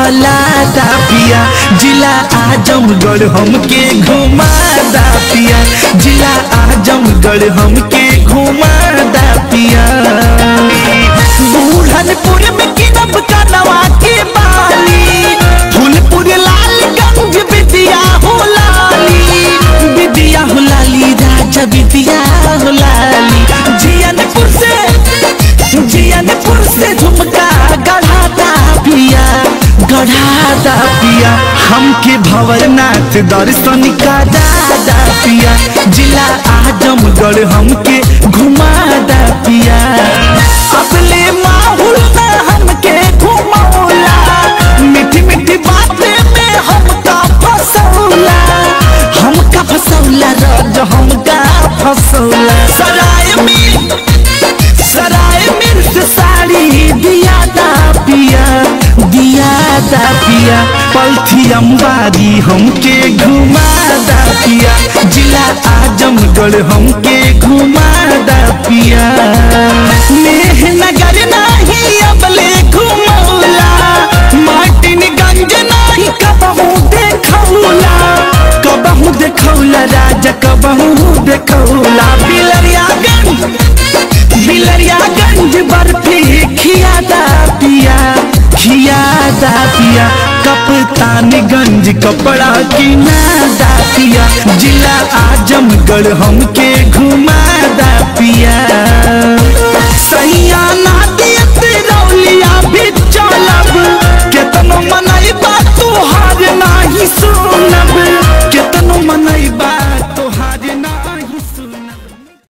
बला दा पिया, जिला आजमगढ़ हमके घुमा दा पिया, जिला आजमगढ़ हमके घुमा दा पिया। बूढ़नपुर में किनब कनवा के बाली, फूलपुर लालगंज विद्या हो लाली, विद्या हो लाली राजा विद्या हो लाली। जियनपुर से झुमका गढ़ाता पिया, गढ़ाता पिया, हमके भंवरनाथ दर्शन करा दा पिया, जिला आजमगढ़ हमके घुमा दा पिया। अपने माहौल में हमके घुमौला, मीठी मीठी बातें में हमका फसौला, हमका फसौला राज हमका फसौला। सराय में साड़ी दिया दा पिया, दिया दा पिया, पलथी अंबारी हमके घुमा दा पिया, जिला आजमगढ़ हमके घुमा दा पिया। मेहनगर नहीं अबले घुमौला, मार्टिनगंज नहीं कबहू देखौला, कबहू देखौला राजा कबहू देखौला। बिलरियागंज बर्फी खियादा पिया, खियादा पिया, कप्तानगंज कपड़ा किनादा पिया, जिला आजमगढ़ हमके घुमा दा पिया।